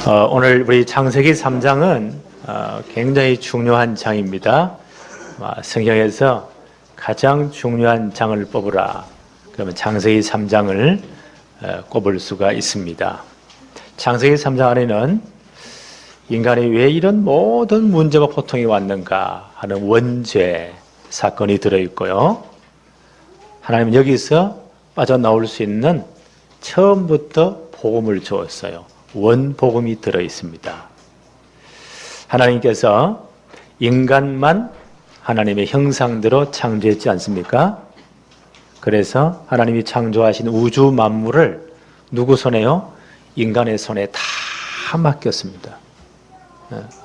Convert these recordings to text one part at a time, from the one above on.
오늘 우리 창세기 3장은 굉장히 중요한 장입니다. 성경에서 가장 중요한 장을 뽑으라. 그러면 창세기 3장을 꼽을 수가 있습니다. 창세기 3장 안에는 인간이 왜 이런 모든 문제와 고통이 왔는가 하는 원죄 사건이 들어있고요. 하나님은 여기서 빠져나올 수 있는 처음부터 복음을 주었어요. 원복음이 들어있습니다. 하나님께서 인간만 하나님의 형상대로 창조했지 않습니까? 그래서 하나님이 창조하신 우주 만물을 누구 손에요? 인간의 손에 다 맡겼습니다.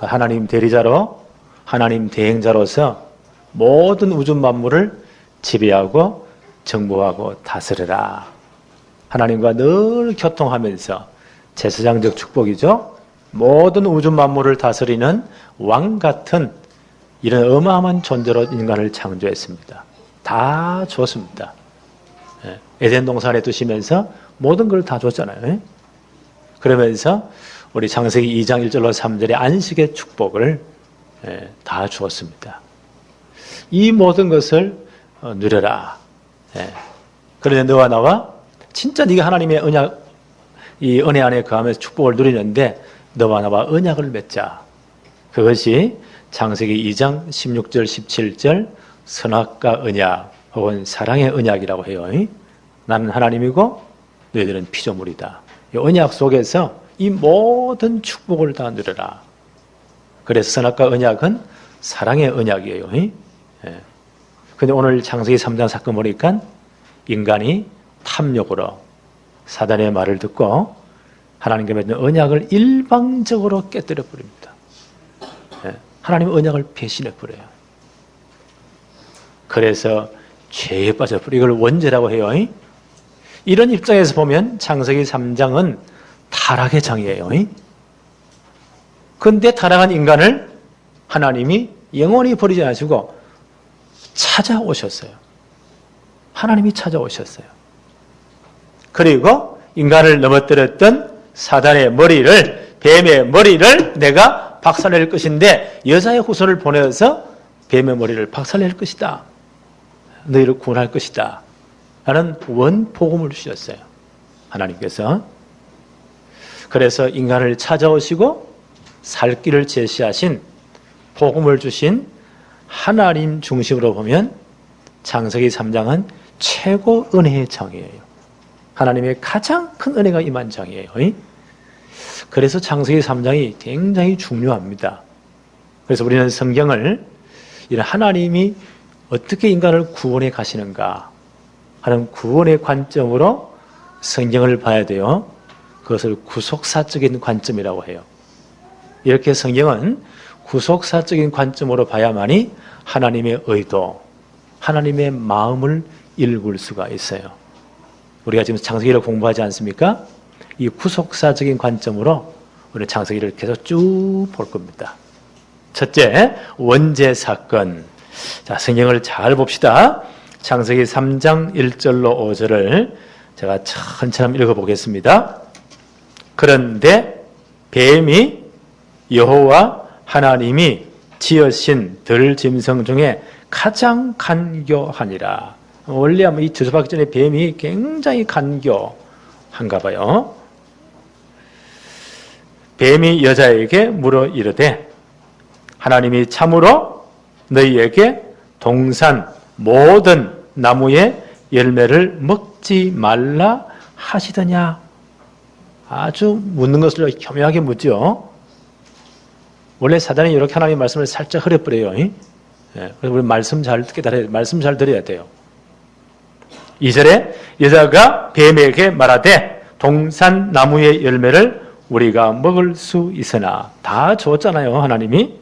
하나님 대리자로, 하나님 대행자로서 모든 우주 만물을 지배하고 정복하고 다스려라. 하나님과 늘 교통하면서 제사장적 축복이죠. 모든 우주 만물을 다스리는 왕 같은 이런 어마어마한 존재로 인간을 창조했습니다. 다 줬습니다. 에덴 동산에 두시면서 모든 걸 다 줬잖아요. 그러면서 우리 창세기 2장 1절로 3절의 안식의 축복을 다 주었습니다. 이 모든 것을 누려라. 그런데 너와 나와 진짜 네가 하나님의 언약, 이 은혜 안에 거하면서 축복을 누리는데 너와 나와 언약을 맺자. 그것이 창세기 2장 16절 17절 선악과 언약 혹은 사랑의 언약이라고 해요. 나는 하나님이고 너희들은 피조물이다. 이 언약 속에서 이 모든 축복을 다 누려라. 그래서 선악과 언약은 사랑의 언약이에요. 그런데 오늘 창세기 3장 사건 보니까 인간이 탐욕으로 사단의 말을 듣고 하나님께 맺은 언약을 일방적으로 깨뜨려 버립니다. 하나님의 언약을 배신해 버려요. 그래서 죄에 빠져버려. 이걸 원죄라고 해요. 이런 입장에서 보면 창세기 3장은 타락의 장이에요. 그런데 타락한 인간을 하나님이 영원히 버리지 않으시고 찾아오셨어요. 하나님이 찾아오셨어요. 그리고 인간을 넘어뜨렸던 사단의 머리를, 뱀의 머리를 내가 박살낼 것인데 여자의 후손을 보내서 뱀의 머리를 박살낼 것이다. 너희를 구원할 것이다. 라는 원복음을 주셨어요. 하나님께서. 그래서 인간을 찾아오시고 살 길을 제시하신 복음을 주신 하나님 중심으로 보면 창세기 3장은 최고 은혜의 장이에요. 하나님의 가장 큰 은혜가 임한 장이에요. 그래서 창세기 3장이 굉장히 중요합니다. 그래서 우리는 성경을 이런 하나님이 어떻게 인간을 구원해 가시는가 하는 구원의 관점으로 성경을 봐야 돼요. 그것을 구속사적인 관점이라고 해요. 이렇게 성경은 구속사적인 관점으로 봐야만이 하나님의 의도, 하나님의 마음을 읽을 수가 있어요. 우리가 지금 창세기를 공부하지 않습니까? 이 구속사적인 관점으로 우리 창세기를 계속 쭉 볼 겁니다. 첫째, 원죄 사건. 자, 성경을 잘 봅시다. 창세기 3장 1절로 5절을 제가 천천히 읽어보겠습니다. 그런데 뱀이 여호와 하나님이 지으신 들짐승 중에 가장 간교하니라. 원래 이 주소받기 전에 뱀이 굉장히 간교한가 봐요. 뱀이 여자에게 물어 이르되 하나님이 참으로 너희에게 동산 모든 나무의 열매를 먹지 말라 하시더냐. 아주 묻는 것을 교묘하게 묻죠. 원래 사단이 이렇게 하나님의 말씀을 살짝 흐려버려요. 그래서 우리 말씀 잘 깨달아야, 말씀 잘 들어야 돼요. 2절에 여자가 뱀에게 말하되 동산 나무의 열매를 우리가 먹을 수 있으나 다 줬잖아요, 하나님이.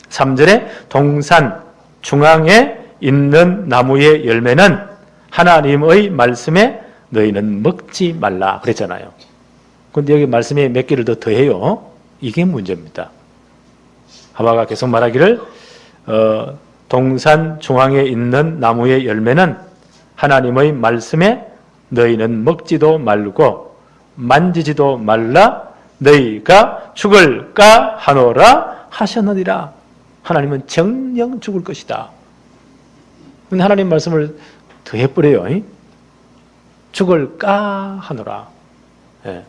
3절에 동산 중앙에 있는 나무의 열매는 하나님의 말씀에 너희는 먹지 말라 그랬잖아요. 그런데 여기 말씀에 몇 개를 더 더해요. 이게 문제입니다. 하와가 계속 말하기를 동산 중앙에 있는 나무의 열매는 하나님의 말씀에 너희는 먹지도 말고 만지지도 말라 너희가 죽을까 하노라 하셨느니라. 하나님은 정녕 죽을 것이다. 근데 하나님 말씀을 더 해버려요. 죽을까 하노라. 예.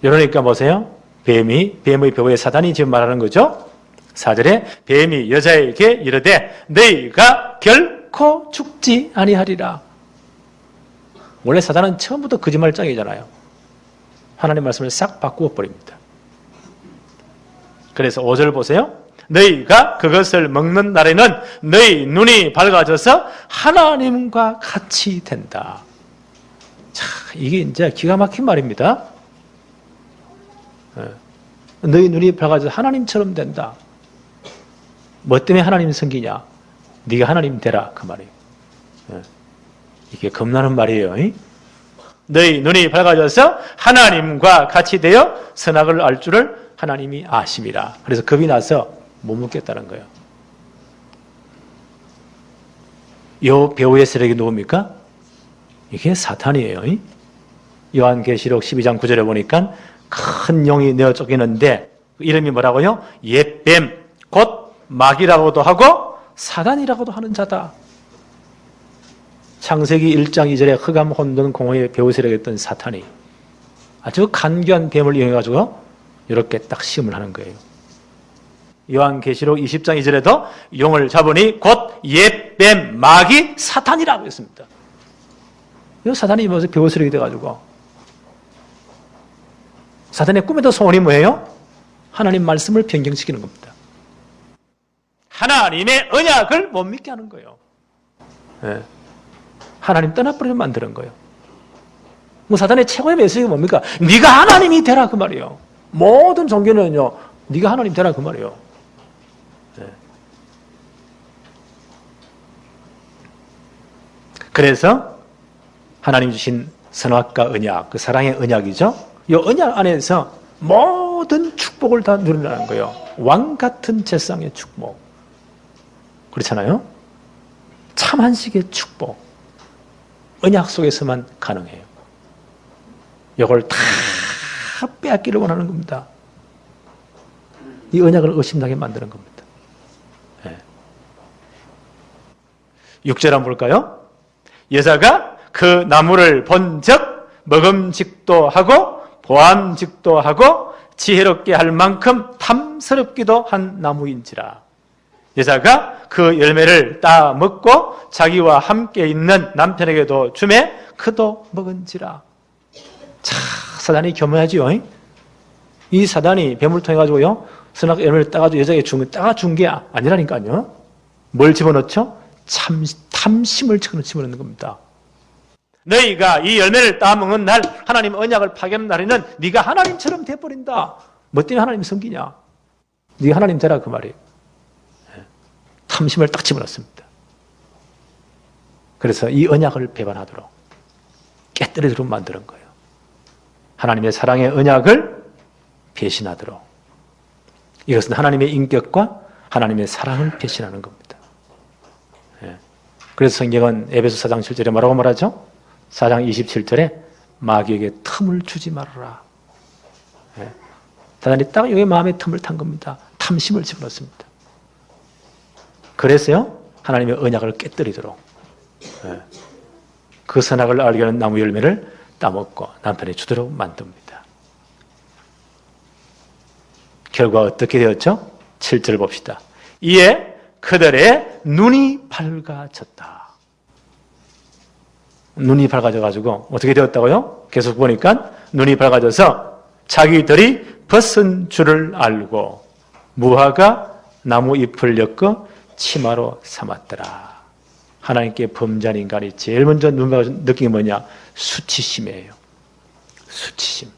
이러니까 보세요. 뱀의 배후에 사단이 지금 말하는 거죠. 4절에 뱀이 여자에게 이르되 너희가 결코 죽지 아니하리라. 원래 사단은 처음부터 거짓말장이잖아요. 하나님 말씀을 싹 바꾸어 버립니다. 그래서 5절 보세요. 너희가 그것을 먹는 날에는 너희 눈이 밝아져서 하나님과 같이 된다. 자, 이게 이제 기가 막힌 말입니다. 너희 눈이 밝아져서 하나님처럼 된다. 뭐 때문에 하나님 섬기냐? 네가 하나님 되라 그 말이에요. 이게 겁나는 말이에요. 너희 눈이 밝아져서 하나님과 같이 되어 선악을 알 줄을 하나님이 아심이라. 그래서 겁이 나서 못 먹겠다는 거예요. 요 배후의 세력이 누굽니까? 이게 사탄이에요. 요한계시록 12장 9절에 보니까 큰 용이 내어 쫓기는데 이름이 뭐라고요? 옛뱀, 곧 마귀라고도 하고 사단이라고도 하는 자다. 창세기 1장 2절에 흑암 혼돈 공허의 배후 세력이었던 사탄이 아주 간교한 뱀을 이용해가지고 이렇게 딱 시험을 하는 거예요. 요한계시록 20장 2절에도 용을 잡으니 곧 옛뱀, 마귀, 사탄이라고 했습니다. 이 사탄이 뭐서 배후 세력이 돼가지고 사탄의 꿈에도 소원이 뭐예요? 하나님 말씀을 변경시키는 겁니다. 하나님의 언약을 못 믿게 하는 거예요. 네. 하나님 떠나버리면 만드는 거예요. 뭐 사단의 최고의 메시지가 뭡니까? 네가 하나님이 되라 그 말이에요. 모든 종교는요, 네가 하나님 되라 그 말이에요. 네. 그래서 하나님 주신 선악과 언약, 그 사랑의 언약이죠. 이 언약 안에서 모든 축복을 다 누린다는 거예요. 왕 같은 제상의 축복. 그렇잖아요? 참 한식의 축복. 언약 속에서만 가능해요. 이걸 다 빼앗기를 원하는 겁니다. 이 언약을 의심나게 만드는 겁니다. 네. 6절 한번 볼까요? 여자가 그 나무를 본즉 먹음직도 하고 보암직도 하고 지혜롭게 할 만큼 탐스럽기도 한 나무인지라. 여자가 그 열매를 따 먹고 자기와 함께 있는 남편에게도 주매 그도 먹은지라. 자, 사단이 교묘하지요. 이 사단이 뱀을 통해 가지고요 선악 열매를 따가지고 여자에게 따준 게 아니라니까요. 뭘 집어넣죠? 탐심을 집어넣는 겁니다. 너희가 이 열매를 따먹는 날 하나님 언약을 파괴하는 날에는 네가 하나님처럼 돼버린다. 뭐 때문에 하나님 섬기냐? 네가 하나님 되라 그 말이에요. 탐심을 딱 집어넣습니다. 그래서 이 언약을 배반하도록 깨뜨리도록 만드는 거예요. 하나님의 사랑의 언약을 배신하도록. 이것은 하나님의 인격과 하나님의 사랑을 배신하는 겁니다. 그래서 성경은 에베소 4장 7절에 뭐라고 말하죠? 4장 27절에 마귀에게 틈을 주지 말아라. 사단이 딱 여기 마음에 틈을 탄 겁니다. 탐심을 집어넣습니다. 그래서요 하나님의 언약을 깨뜨리도록 그 선악을 알게 하는 나무 열매를 따먹고 남편에 주도록 만듭니다. 결과 어떻게 되었죠? 7절 봅시다. 이에 그들의 눈이 밝아졌다. 눈이 밝아져가지고 어떻게 되었다고요? 계속 보니까 눈이 밝아져서 자기들이 벗은 줄을 알고 무화과 나무 잎을 엮어 치마로 삼았더라. 하나님께 범죄한 인간이 제일 먼저 눈 밝아진 느낀 게 뭐냐? 수치심이에요. 수치심.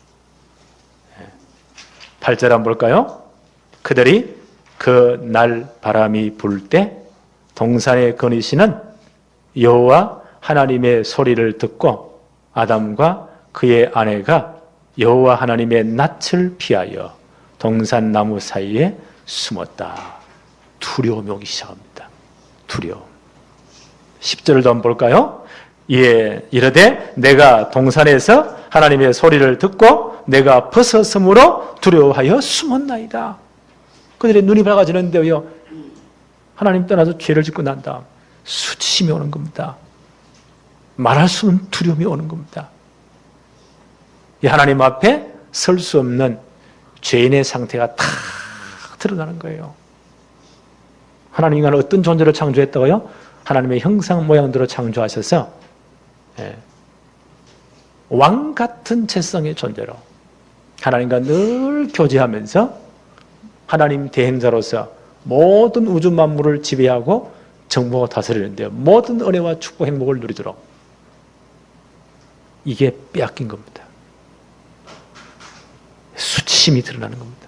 8절 한번 볼까요? 그들이 그 날 바람이 불 때 동산에 거니시는 여호와 하나님의 소리를 듣고 아담과 그의 아내가 여호와 하나님의 낯을 피하여 동산 나무 사이에 숨었다. 두려움이 오기 시작합니다. 두려움. 10절도 한번 볼까요? 예, 이르되 내가 동산에서 하나님의 소리를 듣고 내가 벗었으므로 두려워하여 숨었나이다. 그들의 눈이 밝아지는데요, 하나님 떠나서 죄를 짓고 난 다음 수치심이 오는 겁니다. 말할 수 없는 두려움이 오는 겁니다. 이 하나님 앞에 설 수 없는 죄인의 상태가 다 드러나는 거예요. 하나님 인간은 어떤 존재를 창조했다고요? 하나님의 형상 모양대로 창조하셔서 왕 같은 체성의 존재로 하나님과 늘 교제하면서 하나님 대행자로서 모든 우주 만물을 지배하고 정복하고 다스리는데요, 모든 은혜와 축복 행복을 누리도록 이게 빼앗긴 겁니다. 수치심이 드러나는 겁니다.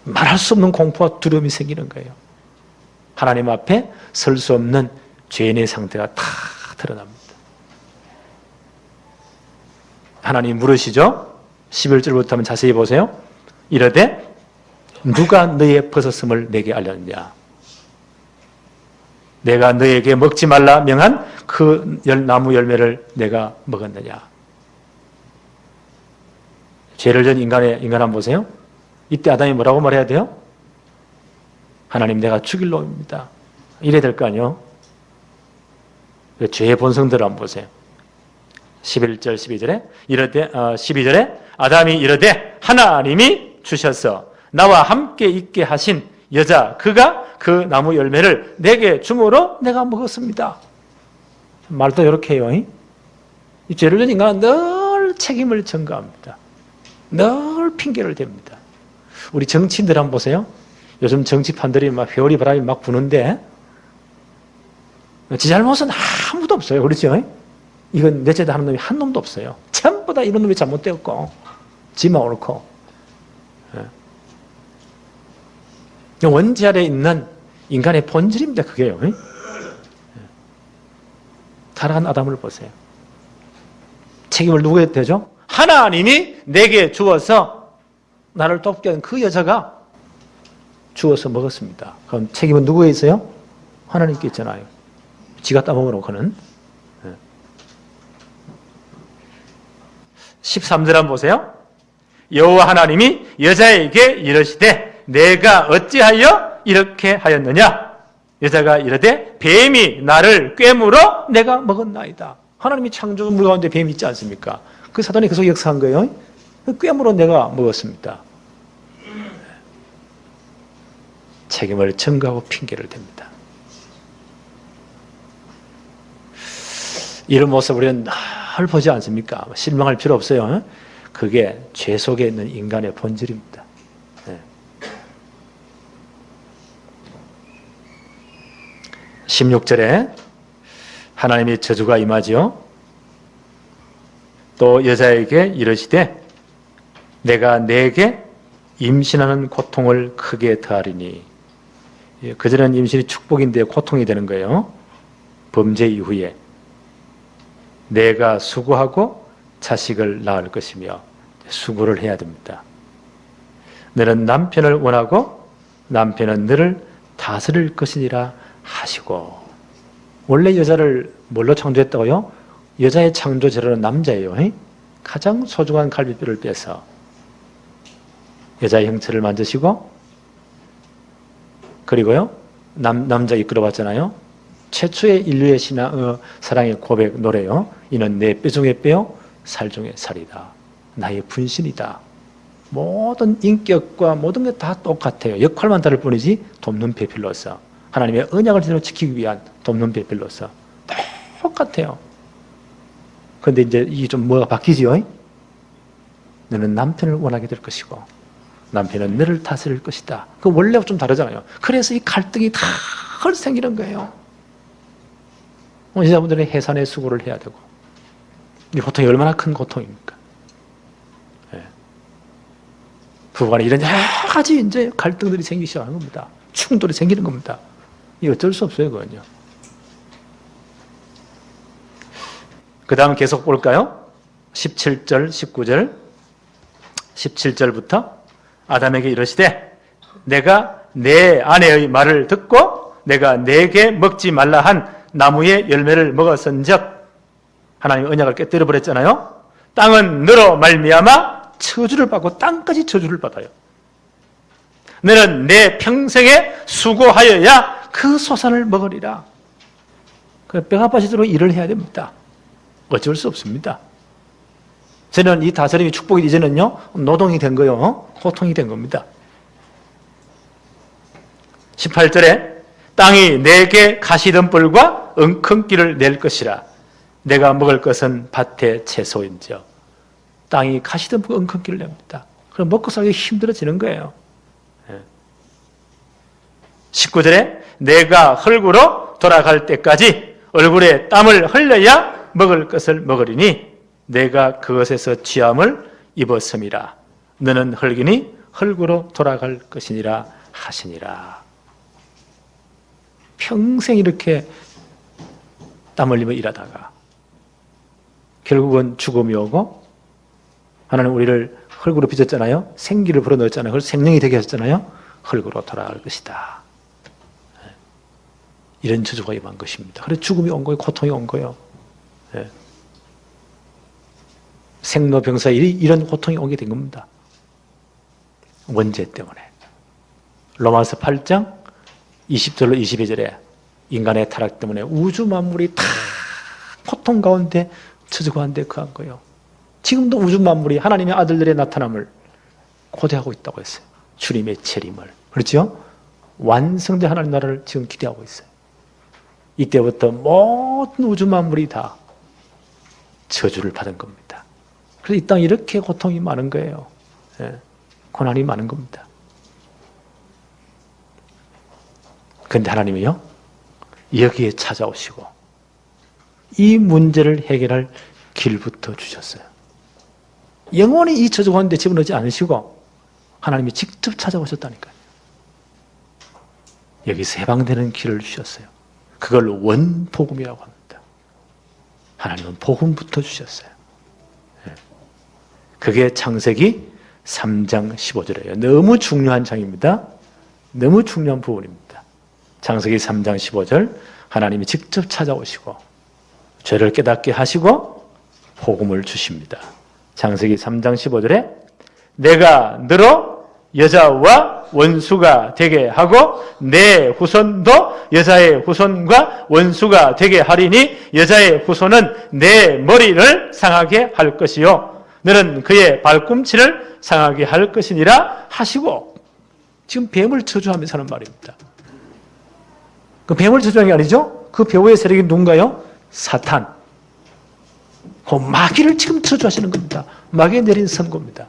말할 수 없는 공포와 두려움이 생기는 거예요. 하나님 앞에 설 수 없는 죄인의 상태가 다 드러납니다. 하나님 물으시죠? 11절부터 한번 자세히 보세요. 이르되 누가 너의 벗었음을 내게 알렸느냐? 내가 너에게 먹지 말라 명한 그 나무 열매를 내가 먹었느냐? 죄를 진 인간 한번 보세요. 이때 아담이 뭐라고 말해야 돼요? 하나님, 내가 죽일 놈입니다. 이래야 될 거 아니에요? 죄의 본성들을 한번 보세요. 11절 12절에 이르되 12절에 아담이 이르되 하나님이 주셔서 나와 함께 있게 하신 여자 그가 그 나무 열매를 내게 주므로 내가 먹었습니다. 말도 이렇게 해요. 이 죄를 진 인간은 늘 책임을 전가합니다. 늘 핑계를 댑니다. 우리 정치인들 한번 보세요. 요즘 정치판들이 막 회오리 바람이 막 부는데 지 잘못은 아무도 없어요. 그렇죠? 이건 내 죄다 하는 놈이 한 놈도 없어요. 전부 다 이런 놈이 잘못되었고 지만 옳고. 원죄 아래에 있는 인간의 본질입니다. 그게요. 타락한 아담을 보세요. 책임을 누구에게 되죠? 하나님이 내게 주어서 나를 돕게 한 그 여자가 주어서 먹었습니다. 그럼 책임은 누구에 있어요? 하나님께 있잖아요. 지가 따먹어놓고는. 13절 한번 보세요. 여호와 하나님이 여자에게 이르시되 내가 어찌하여 이렇게 하였느냐? 여자가 이르되 뱀이 나를 꿰물어 내가 먹었나이다. 하나님이 창조물 가운데 뱀이 있지 않습니까? 그 사단이 계속 역사한 거예요. 꿰물어 내가 먹었습니다. 책임을 전가하고 핑계를 댑니다. 이런 모습을 우리는 늘 보지 않습니까? 실망할 필요 없어요. 그게 죄 속에 있는 인간의 본질입니다. 16절에 하나님의 저주가 임하지요. 또 여자에게 이르시되 내가 내게 임신하는 고통을 크게 더하리니. 그전에는 임신이 축복인데 고통이 되는 거예요. 범죄 이후에 내가 수고하고 자식을 낳을 것이며 수고를 해야 됩니다. 너는 남편을 원하고 남편은 너를 다스릴 것이니라 하시고. 원래 여자를 뭘로 창조했다고요? 여자의 창조 재료는 남자예요. 가장 소중한 갈비뼈를 빼서 여자의 형체를 만드시고, 그리고요 남자 이끌어봤잖아요. 최초의 인류의 사랑의 고백 노래요. 이는 내 뼈 중에 뼈요 살 중에 살이다. 나의 분신이다. 모든 인격과 모든 게 다 똑같아요. 역할만 다를 뿐이지 돕는 배필로서, 하나님의 언약을 제대로 지키기 위한 돕는 배필로서 똑같아요. 그런데 이제 이게 좀 뭐가 바뀌지요? 너는 남편을 원하게 될 것이고 남편은 너를 다스릴 것이다. 그 원래와 좀 다르잖아요. 그래서 이 갈등이 다 생기는 거예요. 여자분들은 해산의 수고를 해야 되고, 이 고통이 얼마나 큰 고통입니까? 부부간에 이런 여러 가지 이제 갈등들이 생기기 시작하는 겁니다. 충돌이 생기는 겁니다. 이 어쩔 수 없어요, 그건요. 그 다음 계속 볼까요? 17절, 19절. 17절부터 아담에게 이르시되 내가 내 아내의 말을 듣고 내가 내게 먹지 말라 한 나무의 열매를 먹었은즉 하나님 언약을 깨뜨려 버렸잖아요. 땅은 너로 말미암아 저주를 받고 땅까지 저주를 받아요. 너는 내 평생에 수고하여야 그 소산을 먹으리라. 뼈가 빠지도록 일을 해야 됩니다. 어쩔 수 없습니다. 저는 이 다스림이 축복이 이제는요, 노동이 된 거요, 고통이 된 겁니다. 18절에 땅이 내게 가시덤불과 엉겅퀴를 낼 것이라. 내가 먹을 것은 밭의 채소인지요. 땅이 가시덤불과 엉겅퀴를 냅니다. 그럼 먹고 살기 힘들어지는 거예요. 19절에 내가 흙으로 돌아갈 때까지 얼굴에 땀을 흘려야 먹을 것을 먹으리니 내가 그것에서 취함을 입었음이라. 너는 흙이니 흙으로 돌아갈 것이니라 하시니라. 평생 이렇게 땀 흘리며 일하다가 결국은 죽음이 오고 하나님 우리를 흙으로 빚었잖아요. 생기를 불어넣었잖아요. 그래서 생명이 되게 하셨잖아요. 흙으로 돌아갈 것이다. 이런 저주가 임한 것입니다. 그래서 죽음이 온 거예요. 고통이 온 거예요. 생로병사에 이런 고통이 오게 된 겁니다. 원죄 때문에. 로마서 8장 20절로 22절에 인간의 타락 때문에 우주 만물이 다 고통 가운데 저주 가운데 거한 거예요. 지금도 우주 만물이 하나님의 아들들의 나타남을 고대하고 있다고 했어요. 주님의 재림을. 그렇죠? 완성된 하나님 나라를 지금 기대하고 있어요. 이때부터 모든 우주 만물이 다 저주를 받은 겁니다. 그래서 이 땅에 이렇게 고통이 많은 거예요. 고난이 많은 겁니다. 그런데 하나님이요, 여기에 찾아오시고 이 문제를 해결할 길부터 주셨어요. 영원히 이 저주 가운데 집어넣지 않으시고 하나님이 직접 찾아오셨다니까요. 여기서 해방되는 길을 주셨어요. 그걸 원복음이라고 합니다. 하나님은 복음부터 주셨어요. 그게 창세기 3장 15절이에요. 너무 중요한 장입니다. 너무 중요한 부분입니다. 창세기 3장 15절 하나님이 직접 찾아오시고 죄를 깨닫게 하시고 복음을 주십니다. 창세기 3장 15절에 내가 너로 여자와 원수가 되게 하고 내 후손도 여자의 후손과 원수가 되게 하리니 여자의 후손은 내 머리를 상하게 할 것이요 너는 그의 발꿈치를 상하게 할 것이니라 하시고, 지금 뱀을 저주하면서 하는 말입니다. 그 뱀을 저주하는 게 아니죠. 그 배후의 세력이 누군가요? 사탄. 그 마귀를 지금 저주하시는 겁니다. 마귀에 내린 선고입니다.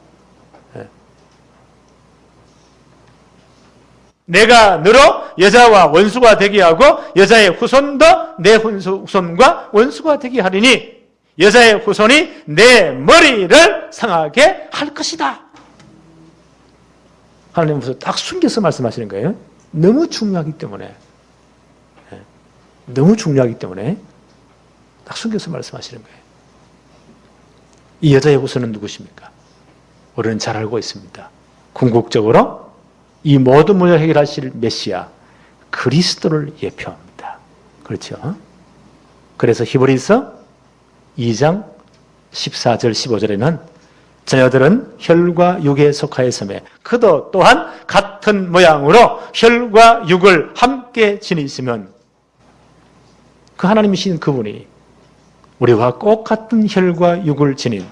내가 너로 여자와 원수가 되게 하고 여자의 후손도 내 후손과 원수가 되게 하리니 여자의 후손이 내 머리를 상하게 할 것이다. 하나님은 무슨 딱 숨겨서 말씀하시는 거예요. 너무 중요하기 때문에. 너무 중요하기 때문에 딱 숨겨서 말씀하시는 거예요. 이 여자의 후손은 누구십니까? 우리는 잘 알고 있습니다. 궁극적으로 이 모든 문제를 해결하실 메시아 그리스도를 예표합니다. 그렇죠? 그래서 히브리서 2장 14절 15절에는 자녀들은 혈과 육에 속하였으며 그도 또한 같은 모양으로 혈과 육을 함께 지니시면 그 하나님이신 그분이 우리와 꼭 같은 혈과 육을 지닌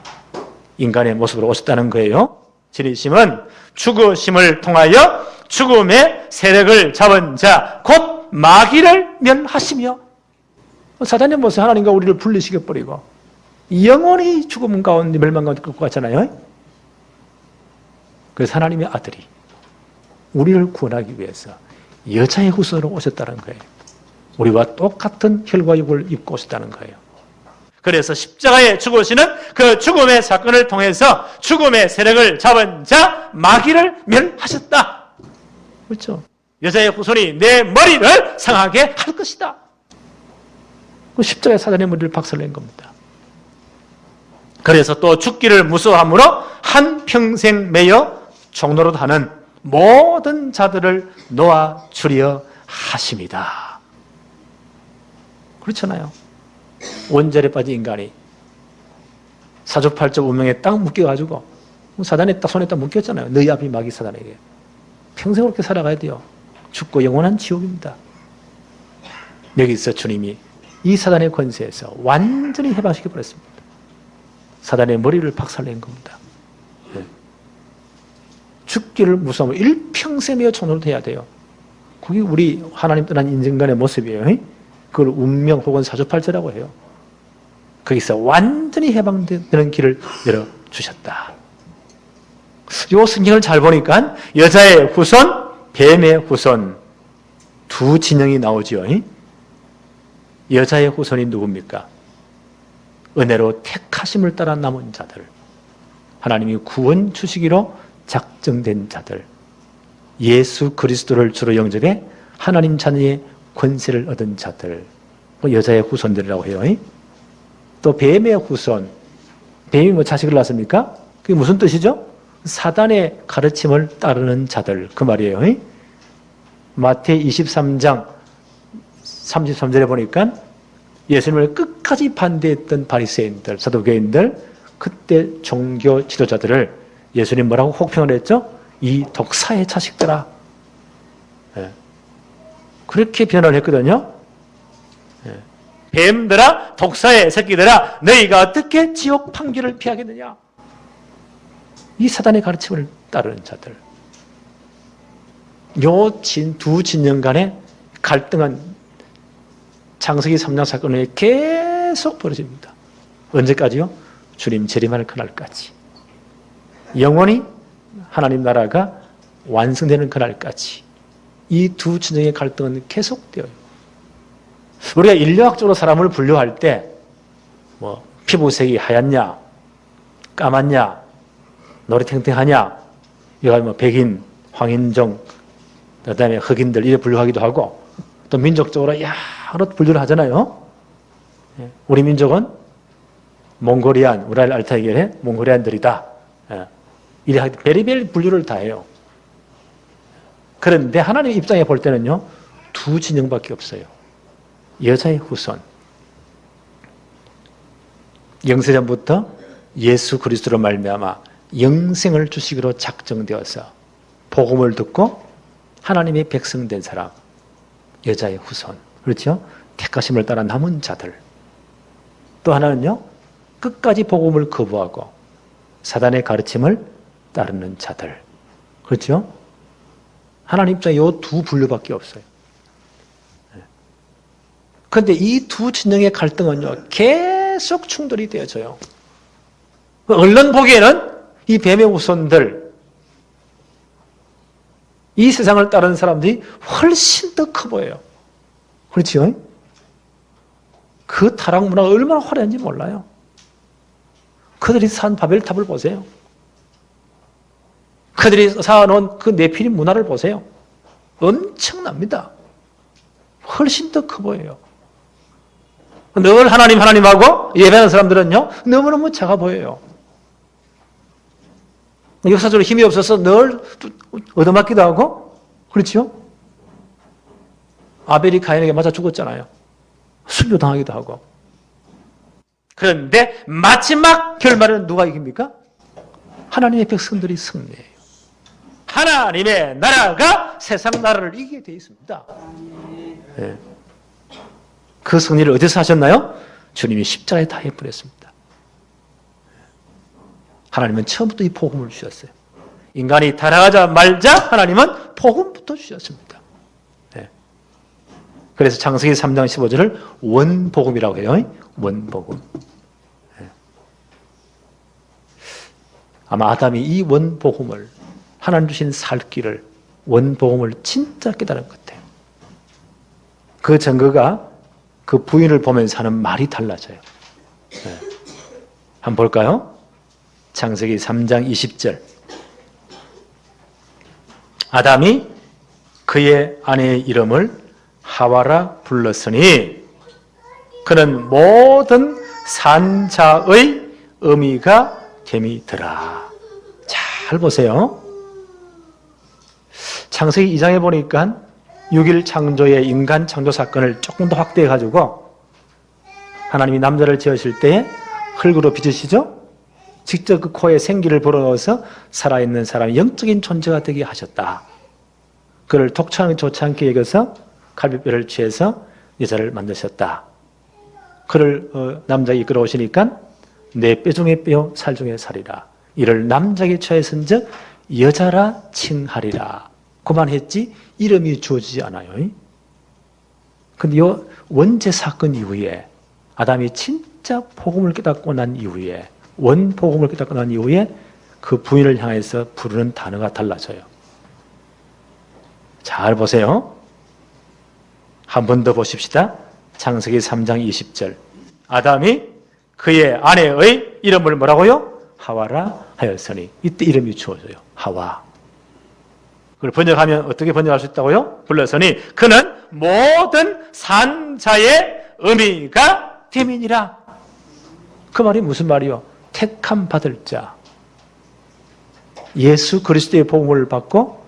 인간의 모습으로 오셨다는 거예요. 지니심은 죽으심을 통하여 죽음의 세력을 잡은 자 곧 마귀를 멸하시며, 사단의 모습 하나님과 우리를 분리시켜 버리고 영원히 죽음 가운데 멸망 가운데 끌고 갔잖아요. 그래서 하나님의 아들이 우리를 구원하기 위해서 여자의 후손으로 오셨다는 거예요. 우리와 똑같은 혈과 육을 입고 오셨다는 거예요. 그래서 십자가에 죽으시는 그 죽음의 사건을 통해서 죽음의 세력을 잡은 자 마귀를 멸하셨다. 그렇죠? 여자의 후손이 내 머리를 상하게 할 것이다. 그 십자가의 사단의 머리를 박살낸 겁니다. 그래서 또 죽기를 무서워함으로 한평생 매여 종로로 하는 모든 자들을 놓아주려 하십니다. 그렇잖아요. 원죄에 빠진 인간이 사주팔적 운명에 딱 묶여가지고 사단에 딱 손에 딱 묶였잖아요. 너희 앞이 마귀 사단에게. 평생 그렇게 살아가야 돼요. 죽고 영원한 지옥입니다. 여기서 주님이 이 사단의 권세에서 완전히 해방시켜버렸습니다. 사단의 머리를 박살낸 겁니다. 죽기를 무서워하면 일평생에 총노릇 해야 돼요. 그게 우리 하나님 떠난 인간의 모습이에요. 그걸 운명 혹은 사주팔자라고 해요. 거기서 완전히 해방되는 길을 열어주셨다. 이 성경을 잘 보니까 여자의 후손, 뱀의 후손 두 진영이 나오죠. 여자의 후손이 누굽니까? 은혜로 택하심을 따라 남은 자들, 하나님이 구원 주시기로 작정된 자들, 예수 그리스도를 주로 영접해 하나님 자녀의 권세를 얻은 자들, 여자의 후손들이라고 해요. 또 뱀의 후손, 뱀이 뭐 자식을 낳습니까? 그게 무슨 뜻이죠? 사단의 가르침을 따르는 자들, 그 말이에요. 마태히 23장 33절에 보니까 예수님을 끝까지 반대했던 바리새인들, 사두개인들, 그때 종교 지도자들을 예수님 뭐라고 혹평을 했죠? 이 독사의 자식들아. 그렇게 변화를 했거든요. 뱀들아, 독사의 새끼들아, 너희가 어떻게 지옥 판결을 피하겠느냐? 이 사단의 가르침을 따르는 자들. 요 두 진영 간의 갈등한 창세기 3장 사건에 계속 벌어집니다. 언제까지요? 주님 재림할 그날까지. 영원히 하나님 나라가 완성되는 그날까지. 이 두 진영의 갈등은 계속되어요. 우리가 인류학적으로 사람을 분류할 때, 뭐, 피부색이 하얗냐, 까맣냐, 노래탱탱하냐, 이거 뭐 백인, 황인종, 그 다음에 흑인들 이렇게 분류하기도 하고, 또 민족적으로 여러 분류를 하잖아요. 우리 민족은 몽골리안, 우랄 알타이겔의 몽골리안들이다. 이래 베리벨 분류를 다 해요. 그런데 하나님 입장에 볼 때는요, 두 진영밖에 없어요. 여자의 후손. 영세전부터 예수 그리스도로 말미암아 영생을 주시기로 작정되어서 복음을 듣고 하나님의 백성된 사람, 여자의 후손. 그렇죠? 택하심을 따라 남은 자들. 또 하나는요, 끝까지 복음을 거부하고 사단의 가르침을 따르는 자들. 그렇죠? 하나님 입장에 이 두 분류밖에 없어요. 그런데 이 두 진영의 갈등은요, 계속 충돌이 되어져요. 얼른 보기에는 이 뱀의 후손들, 이 세상을 따르는 사람들이 훨씬 더 커 보여요. 그렇죠? 그 타락 문화가 얼마나 화려한지 몰라요. 그들이 산 바벨탑을 보세요. 그들이 쌓아놓은 그 네피림 문화를 보세요. 엄청납니다. 훨씬 더 커 보여요. 늘 하나님하고 예배하는 사람들은요, 너무너무 작아 보여요. 역사적으로 힘이 없어서 늘 얻어맞기도 하고, 그렇죠? 아벨이 가인에게 맞아 죽었잖아요. 순교당하기도 하고. 그런데 마지막 결말은 누가 이깁니까? 하나님의 백성들이 승리해요. 하나님의 나라가 세상 나라를 이기게 되어 있습니다. 네. 그 승리를 어디서 하셨나요? 주님이 십자가에 다 해버렸습니다. 하나님은 처음부터 이 복음을 주셨어요. 인간이 타락하자 말자 하나님은 복음부터 주셨습니다. 네. 그래서 창세기 3장 15절을 원복음이라고 해요. 원복음. 네. 아마 아담이 이 원복음을, 하나님 주신 살 길을, 원복음을 진짜 깨달은 것 같아요. 그 증거가 그 부인을 보면서 하는 말이 달라져요. 네. 한번 볼까요? 창세기 3장 20절. 아담이 그의 아내의 이름을 하와라 불렀으니 그는 모든 산자의 의미가 됨이더라. 잘 보세요. 창세기 2장에 보니까 6일 창조의 인간 창조 사건을 조금 더 확대해가지고 하나님이 남자를 지으실 때 흙으로 빚으시죠? 직접 그 코에 생기를 불어넣어서 살아있는 사람이 영적인 존재가 되게 하셨다. 그를 독차는 좋지 않게 여겨서 갈비뼈를 취해서 여자를 만드셨다. 그를 남자에게 끌어오시니까 내 뼈 중에 뼈, 살 중에 살이라. 이를 남자에게 취하였은즉 여자라 칭하리라. 그만했지 이름이 주어지지 않아요. 근데 이 원죄 사건 이후에 아담이 진짜 복음을 깨닫고 난 이후에 원복음을 깨닫고 난 이후에 그 부인을 향해서 부르는 단어가 달라져요. 잘 보세요. 한 번 더 보십시다. 창세기 3장 20절. 아담이 그의 아내의 이름을 뭐라고요? 하와라 하였으니. 이때 이름이 주어져요. 하와. 그걸 번역하면 어떻게 번역할 수 있다고요? 불렀으니 그는 모든 산자의 의미가 됨이니라. 그 말이 무슨 말이요? 택함 받을 자. 예수 그리스도의 복음을 받고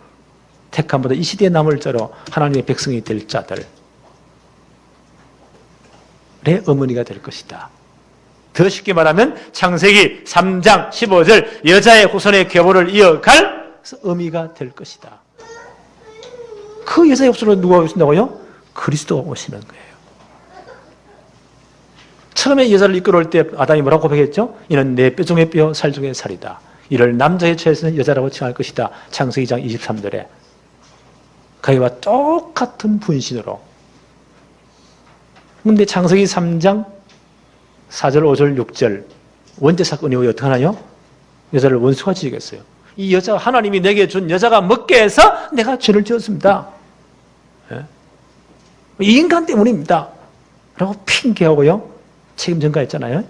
택함 받아 이 시대에 남을 자로 하나님의 백성이 될 자들의 어머니가 될 것이다. 더 쉽게 말하면 창세기 3장 15절 여자의 후손의 계보를 이어갈 의미가 될 것이다. 그 여자의 후손으로 누가 오신다고요? 그리스도가 오시는 거예요. 처음에 여자를 이끌어올 때 아담이 뭐라고 고백했죠? 이는 내 뼈 중에 뼈, 살 중에 살이다. 이를 남자의 처에서는 여자라고 칭할 것이다. 창세기 2장 23절에 그와 똑같은 분신으로. 그런데 창세기 3장 4절, 5절, 6절 원죄 사건 이후에 어떻게 하나요? 여자를 원수가 지겠어요. 이 여자 하나님이 내게 준 여자가 먹게 해서 내가 죄를 지었습니다. 이 인간 때문입니다. 라고 핑계하고요. 책임 전가했잖아요.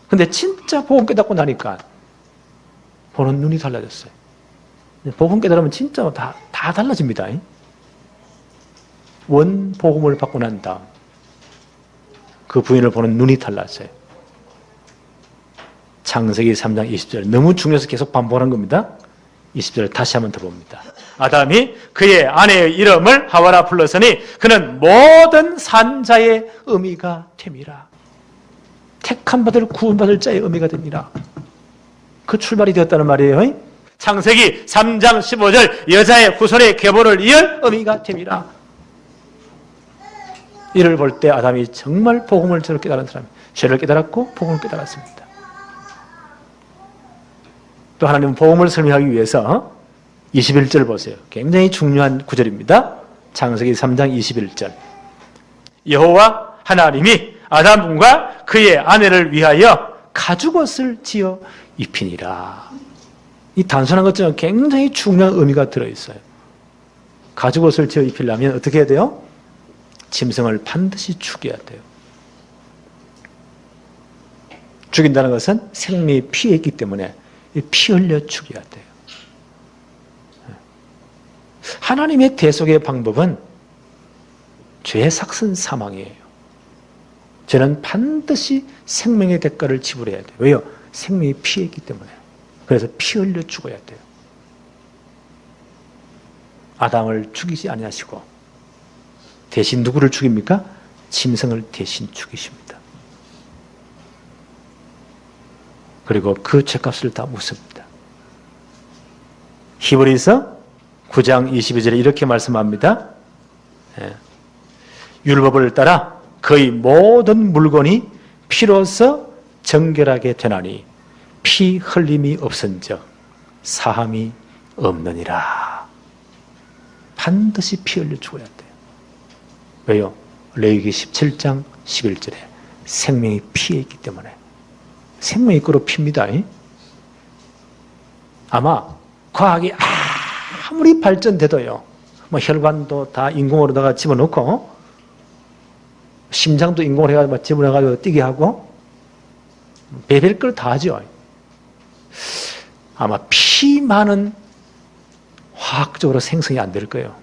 근데 진짜 복음 깨닫고 나니까 보는 눈이 달라졌어요. 복음 깨달으면 진짜 다 달라집니다. 원 복음을 받고 난 다음 그 부인을 보는 눈이 달랐어요. 창세기 3장 20절 너무 중요해서 계속 반복하는 겁니다. 20절을 다시 한번 더 봅니다. 아담이 그의 아내의 이름을 하와라 불렀으니 그는 모든 산자의 의미가 됨이라. 택함 받을 구원받을 자의 의미가 됩니다. 그 출발이 되었다는 말이에요. 창세기 3장 15절 여자의 후손의 계보를 이을 의미가 됨이라. 이를 볼 때 아담이 정말 복음을 저렇게 깨달은 사람이 죄를 깨달았고 복음을 깨달았습니다. 또 하나님은 복음을 설명하기 위해서 21절 보세요. 굉장히 중요한 구절입니다. 창세기 3장 21절 여호와 하나님이 아담과 그의 아내를 위하여 가죽옷을 지어 입히니라. 이 단순한 것처럼 굉장히 중요한 의미가 들어있어요. 가죽옷을 지어 입히려면 어떻게 해야 돼요? 짐승을 반드시 죽여야 돼요. 죽인다는 것은 생명이 피에 있기 때문에 피 흘려 죽여야 돼요. 하나님의 대속의 방법은 죄의 삭슨 사망이에요. 죄는 반드시 생명의 대가를 지불해야 돼요. 왜요? 생명이 피에 있기 때문에. 그래서 피 흘려 죽어야 돼요. 아담을 죽이지 아니하시고 대신 누구를 죽입니까? 짐승을 대신 죽이십니다. 그리고 그 죄값을 다 묻습니다. 히브리서 9장 22절에 이렇게 말씀합니다. 율법을 따라 거의 모든 물건이 피로써 정결하게 되나니 피 흘림이 없은즉 사함이 없느니라. 반드시 피 흘려 죽어야 돼요. 왜요? 레위기 17장 11절에 생명이 피에 있기 때문에. 생명이 있고 피입니다. 아마 과학이 아무리 발전돼도요, 혈관도 다 인공으로다가 집어넣고 심장도 인공으로 해가지고 집어넣어가지고 뛰게 하고 별별 걸 다 하죠. 아마 피만은 화학적으로 생성이 안 될 거예요.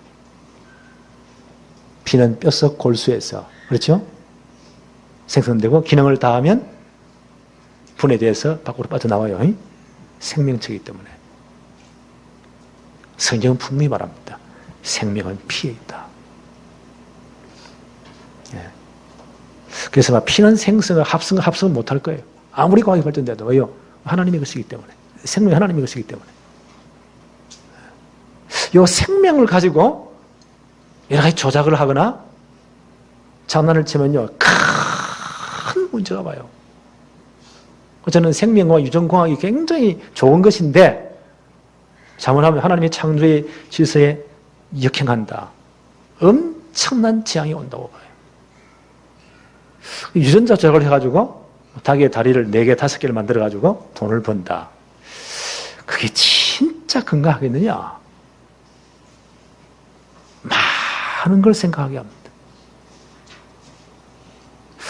피는 뼛속 골수에서, 그렇죠? 생성되고 기능을 다하면 분해돼서 밖으로 빠져나와요. 생명체이기 때문에. 성경은 분명히 말합니다. 생명은 피에 있다. 그래서 피는 생성을 합성을 못할 거예요. 아무리 과학이 발전돼도. 왜요? 하나님의 것이기 때문에, 생명이 하나님의 것이기 때문에. 이 생명을 가지고 여러 가지 조작을 하거나 장난을 치면요, 큰 문제가 와요. 저는 생명과 유전공학이 굉장히 좋은 것인데 잘못하면 하나님의 창조의 질서에 역행한다. 엄청난 재앙이 온다고 봐요. 유전자 조작을 해가지고 닭의 다리를 4개, 5개를 만들어가지고 돈을 번다. 그게 진짜 건강하겠느냐? 많은 걸 생각하게 합니다.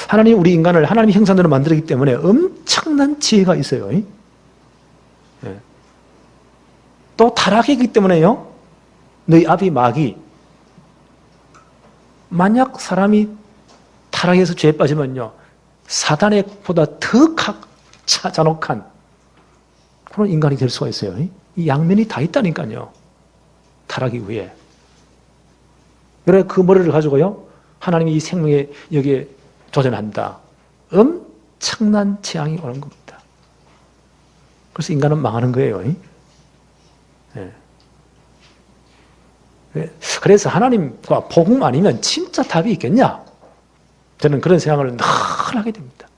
하나님이 우리 인간을 하나님의 형상대로 만들었기 때문에 엄청난 지혜가 있어요. 예. 또 타락했기 때문에요. 너희 아비 마귀, 만약 사람이 타락해서 죄에 빠지면요, 사단의보다 더 잔혹한 그런 인간이 될 수가 있어요. 이 양면이 다 있다니까요. 타락 이후에. 그래 그 머리를 가지고요, 하나님이 이 생명에 여기에 도전한다. 엄청난 재앙이 오는 겁니다. 그래서 인간은 망하는 거예요. 네. 그래서 하나님과 복음 아니면 진짜 답이 있겠냐? 저는 그런 생각을 늘 하게 됩니다.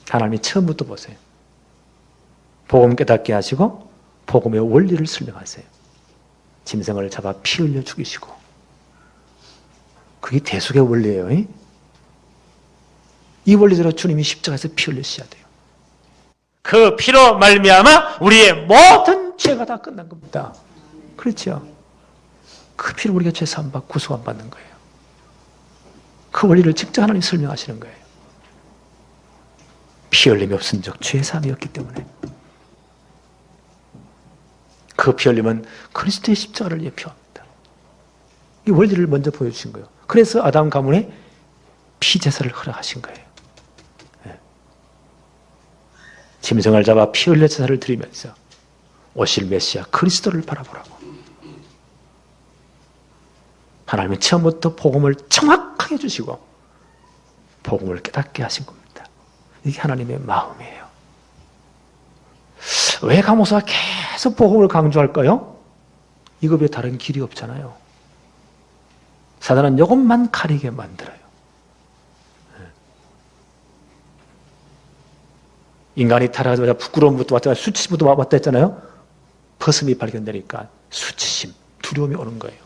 하나님이 처음부터 보세요. 복음 깨닫게 하시고 복음의 원리를 설명하세요. 짐승을 잡아 피 흘려 죽이시고, 그게 대속의 원리예요. 이 원리대로 주님이 십자가에서 피 흘리셔야 돼요. 그 피로 말미암아 우리의 모든 죄가 다 끝난 겁니다. 그렇죠? 그 피로 우리가 죄 사함 받고 구속함 받는 거예요. 그 원리를 직접 하나님이 설명하시는 거예요. 피 흘림이 없은 적 죄 사함이 없기 때문에. 그 피 흘림은 그리스도의 십자가를 예표합니다. 이 원리를 먼저 보여주신 거예요. 그래서 아담 가문에 피제사를 허락하신 거예요. 네. 짐승을 잡아 피 흘려 제사를 드리면서 오실 메시아 그리스도를 바라보라고. 하나님은 처음부터 복음을 정확하게 주시고 복음을 깨닫게 하신 겁니다. 이게 하나님의 마음이에요. 왜 강목사가 계속 복음을 강조할까요? 이거 외에 다른 길이 없잖아요. 사단은 이것만 가리게 만들어요. 인간이 타락하자마자 부끄러움부터 왔다, 수치심부터 왔다 했잖아요. 퍼슴이 발견되니까 수치심, 두려움이 오는 거예요.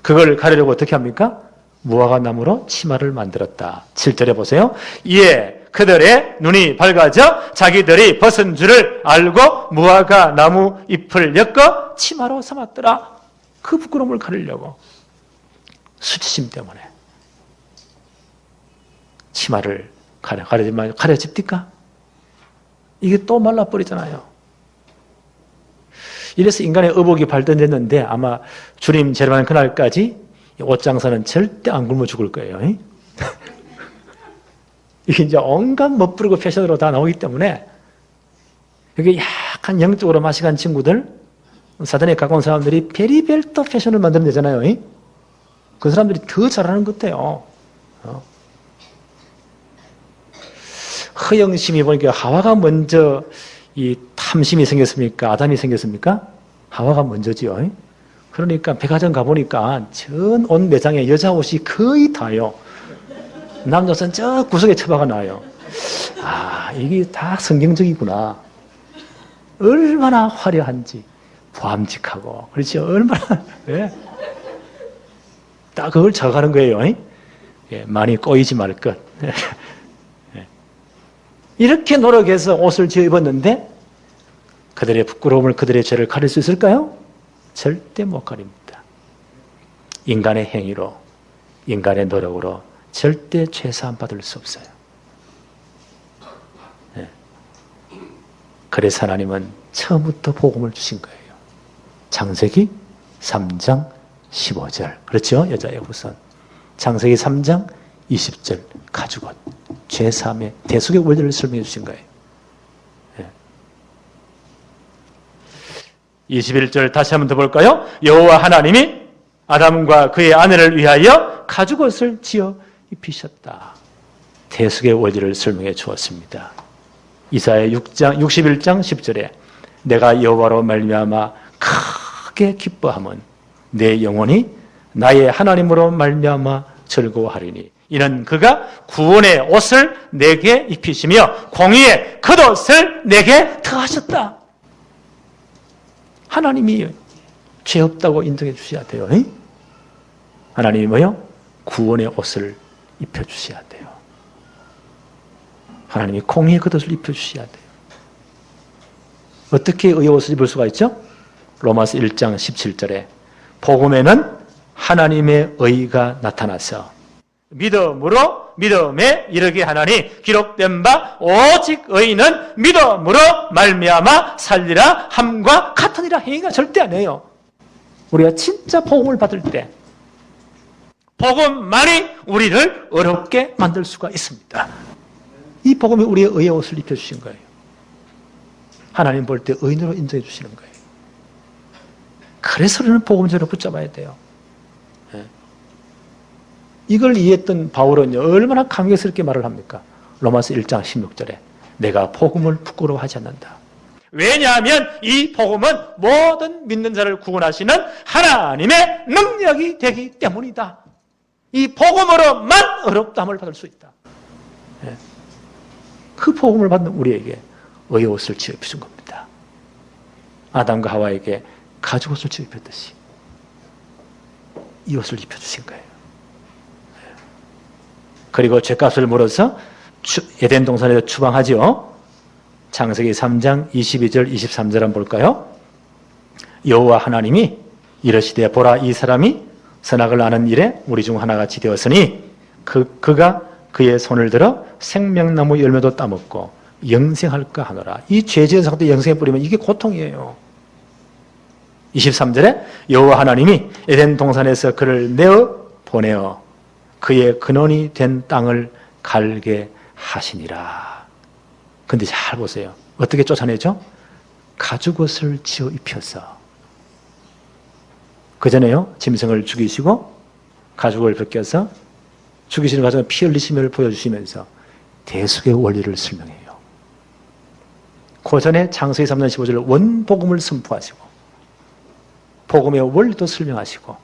그걸 가리려고 어떻게 합니까? 무화과 나무로 치마를 만들었다. 7절에 보세요. 이에 그들의 눈이 밝아져 자기들이 벗은 줄을 알고 무화과 나무 잎을 엮어 치마로 삼았더라. 그 부끄러움을 가리려고. 수치심 때문에. 치마를 가려집니까? 이게 또 말라버리잖아요. 이래서 인간의 의복이 발전됐는데 아마 주님 재림하는 그날까지 옷장사는 절대 안 굶어 죽을 거예요. 이게 이제 온갖 멋부리고 패션으로 다 나오기 때문에 여기 약간 영적으로 마식한 친구들, 사단에 가까운 사람들이 별의별 또 패션을 만들어내잖아요. 그 사람들이 더 잘하는 것 같아요. 허영심이 보니까 하와가 먼저 이 탐심이 생겼습니까? 아담이 생겼습니까? 하와가 먼저지요. 그러니까 백화점 가보니까 전 온 매장에 여자 옷이 거의 다요. 남자 옷은 저 구석에 처박아 놔요. 아, 이게 다 성경적이구나. 얼마나 화려한지, 보암직하고, 그렇죠? 얼마나, 예? 딱 그걸 적어가는 거예요. 예, 많이 꼬이지 말 것. 이렇게 노력해서 옷을 지어 입었는데 그들의 부끄러움을, 그들의 죄를 가릴 수 있을까요? 절대 못 가립니다. 인간의 행위로, 인간의 노력으로 절대 죄사함 받을 수 없어요. 네. 그래서 하나님은 처음부터 복음을 주신 거예요. 창세기 3장 15절. 그렇죠? 여자의 후손. 창세기 3장 20절. 가죽옷. 죄사함의 대속의 원리를 설명해 주신 거예요. 네. 21절 다시 한번 더 볼까요? 여호와 하나님이 아담과 그의 아내를 위하여 가죽옷을 지어 입히셨다. 대속의 원리를 설명해 주었습니다. 이사야 61장 10절에 내가 여호와로 말미암아 크게 기뻐함은 내 영혼이 나의 하나님으로 말미암아 즐거워하리니 이는 그가 구원의 옷을 내게 입히시며 공의의 겉옷을 내게 더하셨다. 하나님이 죄 없다고 인정해 주셔야 돼요. 하나님이 뭐요? 구원의 옷을 입혀주셔야 돼요. 하나님이 공의의 겉옷을 입혀주셔야 돼요. 어떻게 의의 옷을 입을 수가 있죠? 로마서 1장 17절에 복음에는 하나님의 의가 나타나서 믿음으로 믿음에 이르게 하나니 기록된 바 오직 의인은 믿음으로 말미암아 살리라 함과 같으니라. 행위가 절대 아니에요. 우리가 진짜 복음을 받을 때 복음만이 우리를 어렵게 만들 수가 있습니다. 이 복음이 우리의 의의 옷을 입혀주신 거예요. 하나님 볼 때 의인으로 인정해 주시는 거예요. 그래서 우리는 복음전을 붙잡아야 돼요. 이걸 이해했던 바울은요, 얼마나 감격스럽게 말을 합니까? 로마서 1장 16절에 내가 복음을 부끄러워하지 않는다. 왜냐하면 이 복음은 모든 믿는 자를 구원하시는 하나님의 능력이 되기 때문이다. 이 복음으로만 어렵다함을 받을 수 있다. 그 복음을 받는 우리에게 의의 옷을 지어 입히신 겁니다. 아담과 하와에게 가죽 옷을 지어 입혔듯이 이 옷을 입혀주신 거예요. 그리고 죄값을 물어서 에덴 동산에서 추방하지요. 창세기 3장 22절 23절 한번 볼까요? 여호와 하나님이 이르시되 보라 이 사람이 선악을 아는 일에 우리 중 하나같이 되었으니 그가 그의 손을 들어 생명나무 열매도 따먹고 영생할까 하노라. 이 죄지은 상태 영생에 뿌리면 이게 고통이에요. 23절에 여호와 하나님이 에덴 동산에서 그를 내어 보내어 그의 근원이 된 땅을 갈게 하시니라. 근데 잘 보세요. 어떻게 쫓아내죠? 가죽옷을 지어 입혀서. 그 전에요, 짐승을 죽이시고 가죽을 벗겨서 죽이시는 과정에 피 흘리심을 보여주시면서 대속의 원리를 설명해요. 그 전에 창세기 3장 15절 원복음을 선포하시고 복음의 원리도 설명하시고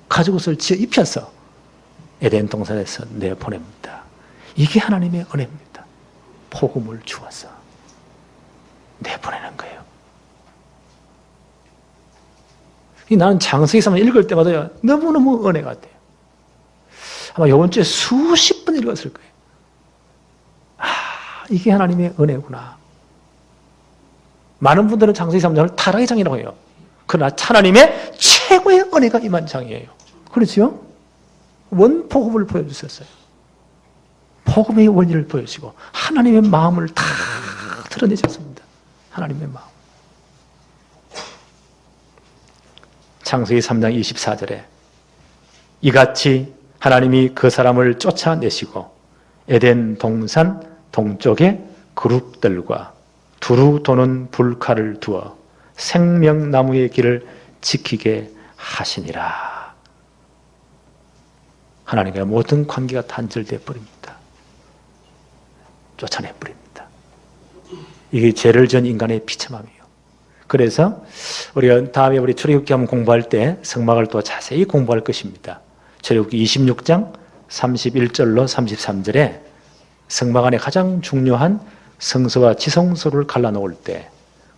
가죽옷을 지어 입혀서 에덴 동산에서 내보냅니다. 이게 하나님의 은혜입니다. 복음을 주어서 내보내는 거예요. 나는 창세기 3장 읽을 때마다 너무너무 은혜 같아요. 아마 이번 주에 수십 번 읽었을 거예요. 이게 하나님의 은혜구나. 많은 분들은 창세기 3장을 타락의 장이라고 해요. 그러나 하나님의 최고의 은혜가 임한 장이에요. 그렇죠? 원복음을 보여주셨어요. 복음의 원리를 보여주시고 하나님의 마음을 다 드러내셨습니다. 하나님의 마음. 창세기 3장 24절에 이같이 하나님이 그 사람을 쫓아내시고 에덴 동산 동쪽에 그룹들과 두루 도는 불칼을 두어 생명나무의 길을 지키게 하시니라. 하나님과 모든 관계가 단절되어 버립니다. 쫓아내 버립니다. 이게 죄를 지은 인간의 비참함이에요. 그래서 우리가 다음에 우리 출애굽기 한번 공부할 때 성막을 또 자세히 공부할 것입니다. 출애굽기 26장 31절로 33절에 성막 안에 가장 중요한 성소와 지성소를 갈라놓을 때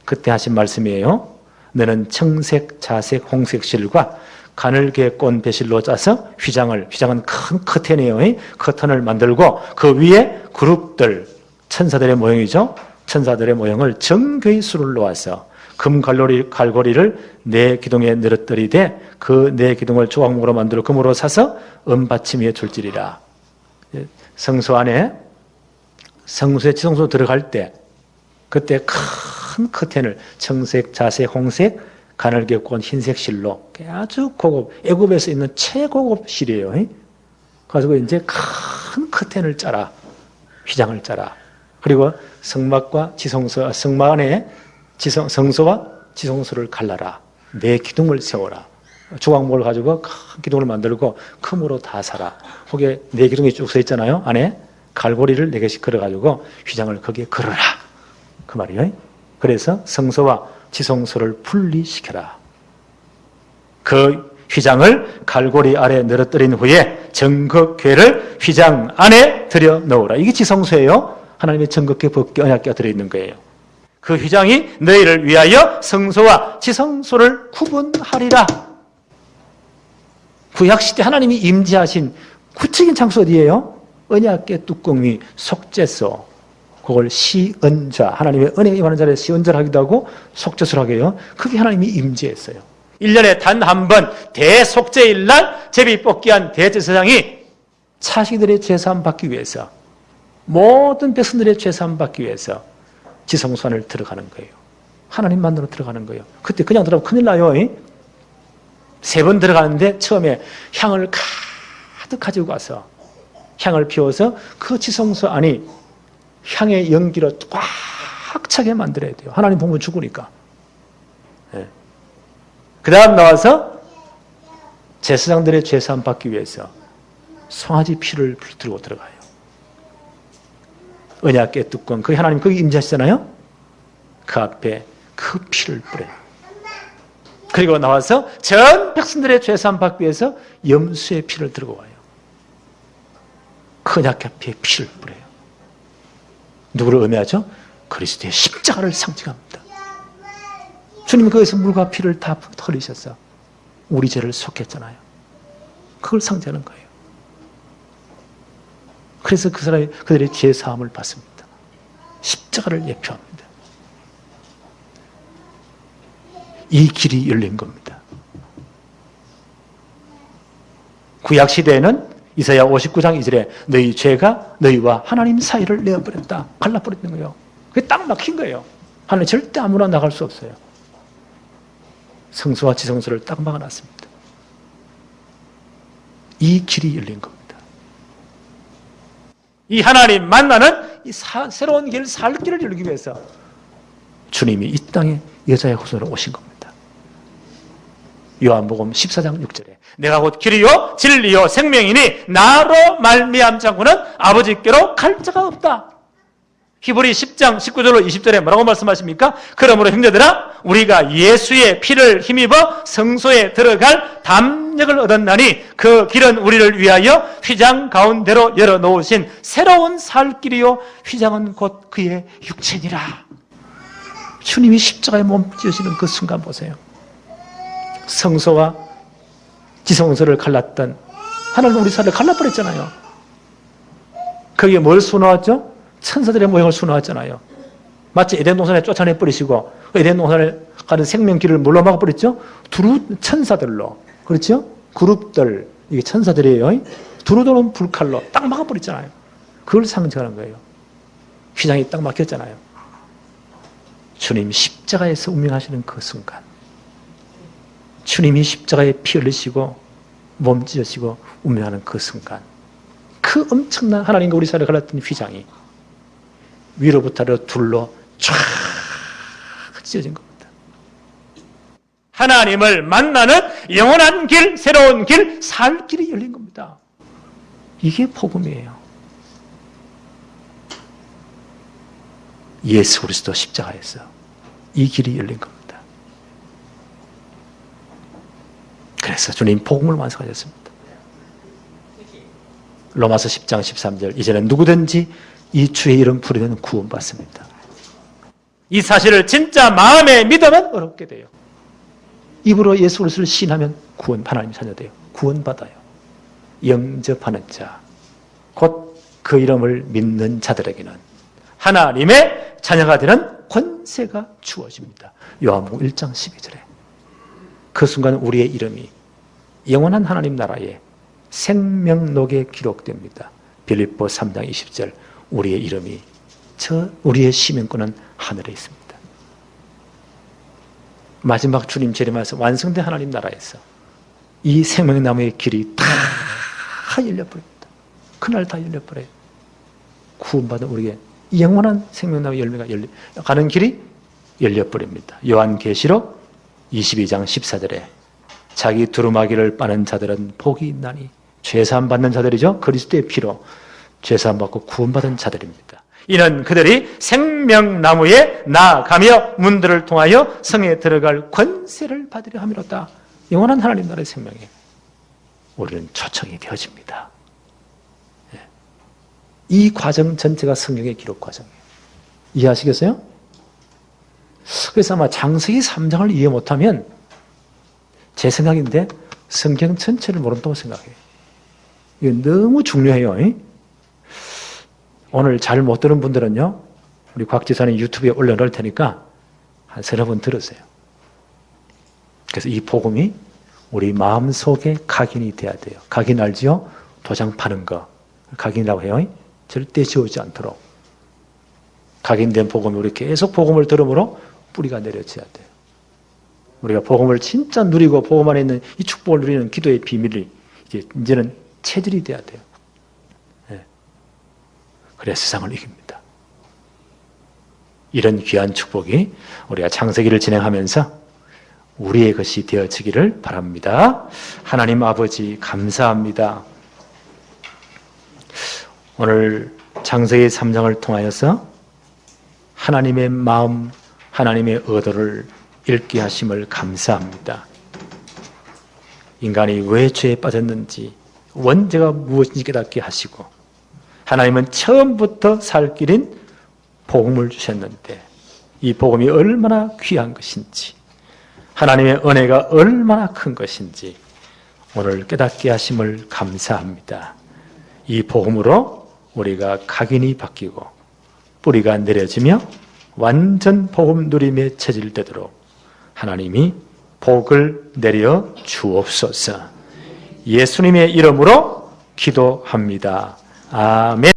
그때 하신 말씀이에요. 너는 청색, 자색, 홍색 실과 가늘게 꼰 배실로 짜서 휘장은 큰 커튼이에요. 커튼을 만들고 그 위에 그룹들, 천사들의 모형이죠. 천사들의 모형을 정교히 수를 놓아서 금 갈고리를 네 기둥에 늘어뜨리되 그 네 기둥을 조각목으로 만들어 금으로 사서 은받침 위에 줄지리라. 성소 안에 성소에 지성소 들어갈 때 그때 큰 커튼을 청색, 자색, 홍색, 가늘게 꼰 흰색 실로 아주 고급, 애굽에서 있는 최고급 실이에요. 가지고 이제 큰 커튼을 짜라. 휘장을 짜라. 그리고 성막과 지성소, 성막 안에 성소와 지성소를 갈라라. 네 기둥을 세워라. 조각목을 가지고 큰 기둥을 만들고 금으로 다 살아. 거기에 4기둥이 쭉 서 있잖아요. 안에 갈고리를 4개씩 걸어가지고 휘장을 거기에 걸어라. 그 말이에요. 그래서 성소와 지성소를 분리시켜라. 그 휘장을 갈고리 아래 늘어뜨린 후에 정극궤를 휘장 안에 들여 넣으라. 이게 지성소예요. 하나님의 정극궤 법궤 언약궤가 들어있는 거예요. 그 휘장이 너희를 위하여 성소와 지성소를 구분하리라. 구약시대 하나님이 임재하신 구체적인 장소 어디예요? 언약궤 뚜껑 위 속죄소. 그걸 시언자, 하나님의 은혜에 임하는 자리에 시언자를 하기도 하고 속죄소를 하게 해요. 그게 하나님이 임재했어요. 1년에 단 한 번 대속죄일 날 제비 뽑기한 대제사장이 자식들의 죄사함 받기 위해서, 모든 백성들의 죄사함 받기 위해서 지성소 안을 들어가는 거예요. 하나님 만나러 들어가는 거예요. 그때 그냥 들어가면 큰일 나요. 3번 들어가는데 처음에 향을 가득 가지고 가서 향을 피워서 그 지성소 안이 향의 연기로 꽉 차게 만들어야 돼요. 하나님 보면 죽으니까. 그 다음 나와서 제사장들의 죄사함 받기 위해서 송아지 피를 들고 들어가요. 언약궤 뚜껑, 그 하나님 거기 임재하시잖아요. 그 앞에 그 피를 뿌려요. 그리고 나와서 전 백성들의 죄사함 받기 위해서 염소의 피를 들고 와요. 그 언약궤 앞에 피를 뿌려요. 누구를 의미하죠? 그리스도의 십자가를 상징합니다. 주님이 거기서 물과 피를 다 흘리셔서 우리 죄를 속했잖아요. 그걸 상징하는 거예요. 그래서 그 사람이 그들의 죄 사함을 받습니다. 십자가를 예표합니다. 이 길이 열린 겁니다. 구약 시대에는 이사야 59장 2절에 너희 죄가 너희와 하나님 사이를 내어버렸다. 갈라버렸는 거예요. 그게 딱 막힌 거예요. 하나님 절대 아무나 나갈 수 없어요. 성소와 지성소를 딱 막아놨습니다. 이 길이 열린 겁니다. 이 하나님 만나는 이 새로운 길, 살 길을 열기 위해서 주님이 이 땅에 여자의 후손으로 오신 겁니다. 요한복음 14장 6절에 내가 곧 길이요 진리요 생명이니 나로 말미암지 않고는 아버지께로 갈 자가 없다. 히브리 10장 19절로 20절에 뭐라고 말씀하십니까? 그러므로 형제들아 우리가 예수의 피를 힘입어 성소에 들어갈 담력을 얻었나니 그 길은 우리를 위하여 휘장 가운데로 열어놓으신 새로운 살 길이요 휘장은 곧 그의 육체니라. 주님이 십자가에 몸 찢으시는 그 순간 보세요. 성소와 지성소를 갈랐던 하나님 우리 사이를 갈라버렸잖아요. 거기에 뭘 수놓았죠? 천사들의 모형을 수놓았잖아요. 마치 에덴 동산에 쫓아내버리시고 에덴 동산에 가는 생명길을 뭘로 막아버렸죠? 두루 천사들로. 그렇죠? 그룹들, 이게 천사들이에요. 두루도는 불칼로 딱 막아버렸잖아요. 그걸 상징하는 거예요. 휘장이 딱 막혔잖아요. 주님 십자가에서 운명하시는 그 순간, 주님이 십자가에 피 흘리시고 몸 찢으시고 운명하는 그 순간, 그 엄청난 하나님과 우리 사이를 갈랐던 휘장이 위로부터 둘로 쫙 찢어진 겁니다. 하나님을 만나는 영원한 길, 새로운 길, 살 길이 열린 겁니다. 이게 복음이에요. 예수 그리스도 십자가에서 이 길이 열린 겁니다. 그래서 주님 복음을 완성하셨습니다. 로마서 10장 13절 이제는 누구든지 이 주의 이름 부르면 구원받습니다. 이 사실을 진짜 마음에 믿으면 어렵게 돼요. 입으로 예수 그리스도를 시인하면 하나님 자녀돼요. 구원받아요. 영접하는 자, 곧 그 이름을 믿는 자들에게는 하나님의 자녀가 되는 권세가 주어집니다. 요한복음 1장 12절에 그 순간 우리의 이름이 영원한 하나님 나라에 생명록에 기록됩니다. 빌립보 3장 20절 우리의 이름이 우리의 시민권은 하늘에 있습니다. 마지막 주님 재림하셔서 완성된 하나님 나라에서 이 생명나무의 길이 다 열려버립니다. 그날 다 열려버려요. 구원받은 우리에게 영원한 생명나무의 열매가 가는 길이 열려버립니다. 요한계시록 22장 14절에 자기 두루마기를 빠는 자들은 복이 있나니. 죄사함 받는 자들이죠. 그리스도의 피로 죄사함 받고 구원받은 자들입니다. 이는 그들이 생명나무에 나아가며 문들을 통하여 성에 들어갈 권세를 받으려 함이로다. 영원한 하나님 나라의 생명에 우리는 초청이 되어집니다. 이 과정 전체가 성경의 기록 과정이에요. 이해하시겠어요? 그래서 아마 창세기 3장을 이해 못하면 제 생각인데 성경 전체를 모른다고 생각해요. 이거 너무 중요해요. 오늘 잘 못 들은 분들은요, 우리 곽 지사님 유튜브에 올려놓을 테니까 한 서너 번 들으세요. 그래서 이 복음이 우리 마음속에 각인이 돼야 돼요. 각인 알지요? 도장 파는 거. 각인이라고 해요. 절대 지우지 않도록. 각인된 복음이 우리 계속 복음을 들음으로 뿌리가 내려져야 돼요. 우리가 복음을 진짜 누리고 복음 안에 있는 이 축복을 누리는 기도의 비밀이 이제는 체질이 돼야 돼요. 그래야 세상을 이깁니다. 이런 귀한 축복이 우리가 창세기를 진행하면서 우리의 것이 되어지기를 바랍니다. 하나님 아버지 감사합니다. 오늘 창세기 3장을 통하여서 하나님의 마음, 하나님의 의도를 읽게 하심을 감사합니다. 인간이 왜 죄에 빠졌는지, 원죄가 무엇인지 깨닫게 하시고, 하나님은 처음부터 살 길인 복음을 주셨는데 이 복음이 얼마나 귀한 것인지, 하나님의 은혜가 얼마나 큰 것인지 오늘 깨닫게 하심을 감사합니다. 이 복음으로 우리가 각인이 바뀌고 뿌리가 내려지며 완전 복음 누림에 체질되도록 하나님이 복을 내려 주옵소서. 예수님의 이름으로 기도합니다. 아멘.